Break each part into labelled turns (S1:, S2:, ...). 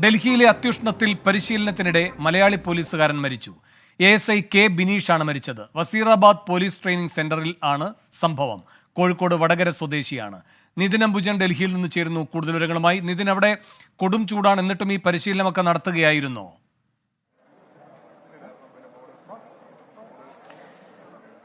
S1: ഡൽഹിയിലെ അത്യുഷ്ണത്തിൽ പരിശീലനത്തിനിടെ മലയാളി പോലീസുകാരൻ മരിച്ചു. ASI കെ ബിനീഷാണ് മരിച്ചത്. വസീറാബാദ് പോലീസ് ട്രെയിനിംഗ് സെന്ററിൽ ആണ് സംഭവം. കോഴിക്കോട് വടകര സ്വദേശിയാണ്. നിതിൻ അംബുജൻ ഡൽഹിയിൽ നിന്ന് ചേരുന്നു കൂടുതൽ വിവരങ്ങളുമായി. നിതിൻ, അവിടെ കൊടും ചൂടാണ്, എന്നിട്ടും ഈ പരിശീലനമൊക്കെ നടത്തുകയായിരുന്നോ?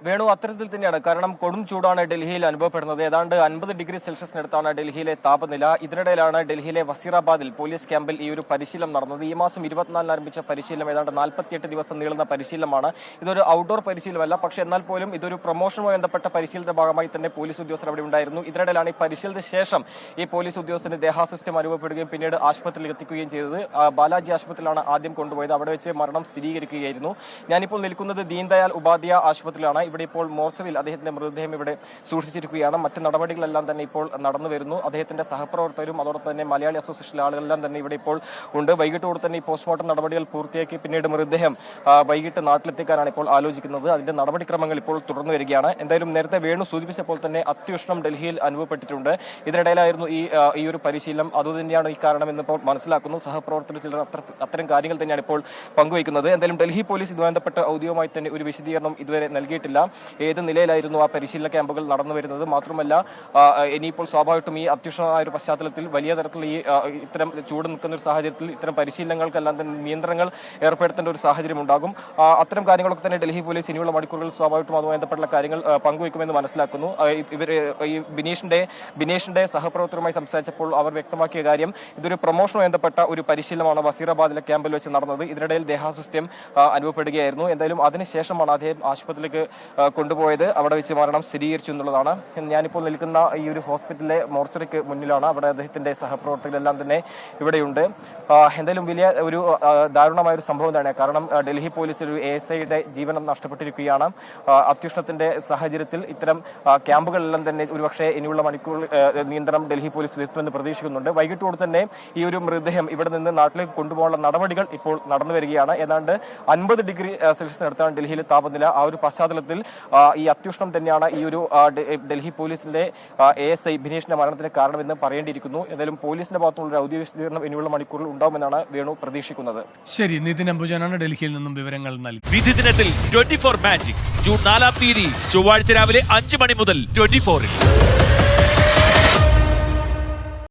S2: വേണു, അത്തരത്തിൽ തന്നെയാണ്. കാരണം കൊടും ചൂടാണ് ഡൽഹിയിൽ അനുഭവപ്പെടുന്നത്. ഏതാണ്ട് 50 ഡിഗ്രി സെൽഷ്യസിനടുത്താണ് ഡൽഹിയിലെ താപനില. ഇതിനിടയിലാണ് ഡൽഹിയിലെ വസീറാബാദിൽ പോലീസ് ക്യാമ്പിൽ ഈ ഒരു പരിശീലനം നടന്നത്. ഈ മാസം 24 ആരംഭിച്ച പരിശീലനം ഏതാണ്ട് 48 ദിവസം നീളുന്ന പരിശീലനമാണ്. ഇതൊരു ഔട്ട്ഡോർ പരിശീലനമല്ല, പക്ഷേ എന്നാൽ പോലും ഇതൊരു പ്രൊമോഷനുമായി ബന്ധപ്പെട്ട പരിശീലനത്തിന്റെ ഭാഗമായി തന്നെ പോലീസ് ഉദ്യോഗസ്ഥർ അവിടെ ഉണ്ടായിരുന്നു. ഇതിനിടയിലാണ് ഈ പരിശീലനത്തിന് ശേഷം ഈ പോലീസ് ഉദ്യോഗസ്ഥന് ദേഹാസ്വാസ്ഥ്യം അനുഭവപ്പെടുകയും പിന്നീട് ആശുപത്രിയിൽ എത്തിക്കുകയും ചെയ്തത്. ബാലാജി ആശുപത്രിയിലാണ് ആദ്യം കൊണ്ടുപോയത്. അവിടെ വെച്ച് മരണം സ്ഥിരീകരിക്കുകയായിരുന്നു. ഞാനിപ്പോൾ നിൽക്കുന്നത് ദീൻദയാൽ ഉപാധ്യായ ആശുപത്രിയിലാണ്. ഇവിടെ ഇപ്പോൾ മോർച്ചറിയിൽ അദ്ദേഹത്തിന്റെ മൃതദേഹം ഇവിടെ സൂക്ഷിച്ചിരിക്കുകയാണ്. മറ്റ് നടപടികളെല്ലാം തന്നെ ഇപ്പോൾ നടന്നു വരുന്നു. അദ്ദേഹത്തിന്റെ സഹപ്രവർത്തകരും അതോടൊപ്പം തന്നെ മലയാളി അസോസിയേഷനിലെ ആളുകളെല്ലാം തന്നെ ഇവിടെ ഇപ്പോൾ ഉണ്ട്. വൈകിട്ടോടെ തന്നെ ഈ പോസ്റ്റ്മോർട്ടം നടപടികൾ പൂർത്തിയാക്കി പിന്നീട് മൃതദേഹം വൈകിട്ട് നാട്ടിലെത്തിക്കാനാണ് ഇപ്പോൾ ആലോചിക്കുന്നത്. അതിന്റെ നടപടിക്രമങ്ങൾ ഇപ്പോൾ തുടർന്നു വരികയാണ്. എന്തായാലും നേരത്തെ വേണു സൂചിപ്പിച്ചപ്പോൾ തന്നെ അത്യുഷ്ണം ഡൽഹിയിൽ അനുഭവപ്പെട്ടിട്ടുണ്ട്. ഇതിനിടയിലായിരുന്നു ഈ ഒരു പരിശീലനം. അതുതന്നെയാണ് ഈ കാരണമെന്ന് ഇപ്പോൾ മനസ്സിലാക്കുന്നു. സഹപ്രവർത്തകർ ചിലർ അത്തരം കാര്യങ്ങൾ തന്നെയാണ് ഇപ്പോൾ പങ്കുവയ്ക്കുന്നത്. എന്തായാലും ഡൽഹി പോലീസ് ഇതുമായി ബന്ധപ്പെട്ട് ഔദ്യോഗികമായി തന്നെ ഒരു വിശദീകരണം ഇതുവരെ നൽകിയിട്ടില്ല. ഏത് നിലയിലായിരുന്നു ആ പരിശീലന ക്യാമ്പുകൾ നടന്നു വരുന്നത്, മാത്രമല്ല ഇനിയിപ്പോൾ സ്വാഭാവികമായിട്ടും ഈ അത്യുഷ്ണമായ ഒരു പശ്ചാത്തലത്തിൽ വലിയ തരത്തിൽ ഇത്തരം ചൂട് നിൽക്കുന്ന ഒരു സാഹചര്യത്തിൽ ഇത്തരം പരിശീലനങ്ങൾക്കെല്ലാം തന്നെ നിയന്ത്രണങ്ങൾ ഏർപ്പെടുത്തേണ്ട ഒരു സാഹചര്യം ഉണ്ടാകും. അത്തരം കാര്യങ്ങളൊക്കെ തന്നെ ഡൽഹി പോലീസ് ഇനിയുള്ള മണിക്കൂറുകൾ സ്വാഭാവികമായിട്ടും അതുമായി ബന്ധപ്പെട്ട കാര്യങ്ങൾ പങ്കുവയ്ക്കുമെന്ന് മനസ്സിലാക്കുന്നു. ഈ ബിനീഷിന്റെ സഹപ്രവർത്തകരുമായി സംസാരിച്ചപ്പോൾ അവർ വ്യക്തമാക്കിയ കാര്യം ഇതൊരു പ്രൊമോഷനുമായി ബന്ധപ്പെട്ട ഒരു പരിശീലനമാണ് വസീറാബാദിലെ ക്യാമ്പിൽ വെച്ച് നടന്നത്. ഇതിനിടയിൽ ദേഹാസ്വാസ്ഥ്യം അനുഭവപ്പെടുകയായിരുന്നു. എന്തായാലും അതിനുശേഷമാണ് അദ്ദേഹം ആശുപത്രിയിലേക്ക് കൊണ്ടുപോയത്. അവിടെ വെച്ച് മരണം സ്ഥിരീകരിച്ചു എന്നുള്ളതാണ്. ഞാനിപ്പോൾ നിൽക്കുന്ന ഈ ഒരു ഹോസ്പിറ്റലിലെ മോർച്ചറിക്ക് മുന്നിലാണ്. അവിടെ അദ്ദേഹത്തിന്റെ സഹപ്രവർത്തകരെല്ലാം തന്നെ ഇവിടെയുണ്ട്. എന്തായാലും വലിയ ഒരു ദാരുണമായ ഒരു സംഭവം തന്നെയാണ്. കാരണം ഡൽഹി പോലീസ് ഒരു ASIയുടെ ജീവനം നഷ്ടപ്പെട്ടിരിക്കുകയാണ്. അത്യുഷ്ണത്തിന്റെ സാഹചര്യത്തിൽ ഇത്തരം ക്യാമ്പുകളെല്ലാം തന്നെ ഒരുപക്ഷെ ഇനിയുള്ള മണിക്കൂർ നിയന്ത്രണം ഡൽഹി പോലീസ് വരുത്തുമെന്ന് പ്രതീക്ഷിക്കുന്നുണ്ട്. വൈകിട്ടോടെ തന്നെ ഈ ഒരു മൃതദേഹം ഇവിടെ നിന്ന് നാട്ടിലേക്ക് കൊണ്ടുപോകാനുള്ള നടപടികൾ ഇപ്പോൾ നടന്നു വരികയാണ്. ഏതാണ്ട് 50 ഡിഗ്രി സെൽഷ്യസിനടുത്താണ് ഡൽഹിയിലെ താപനില. ആ ഒരു പശ്ചാത്തലത്തിൽ ഈ അത്യുഷ്ണം തന്നെയാണ് ഈ ഒരു ഡൽഹി പോലീസിന്റെ ASI ബിനീഷിന്റെ മരണത്തിന് കാരണമെന്ന് പറയേണ്ടിയിരിക്കുന്നു. എന്തായാലും പോലീസിന്റെ ഭാഗത്തുള്ള ഔദ്യോഗിക വിശദീകരണം ഇനിയുള്ള മണിക്കൂറിൽ ഉണ്ടാവുമെന്നാണ് വേണു പ്രതീക്ഷിക്കുന്നത്.
S1: ശരി, നിതിൻ അംബുജനാണ് ഡൽഹിയിൽ നിന്നും വിവരങ്ങൾ നൽകി.
S3: വിധി ദിനത്തിൽ 24 മാജിക് ജൂൺ 4 ചൊവ്വാഴ്ച രാവിലെ 5 മണി മുതൽ 24-ൽ.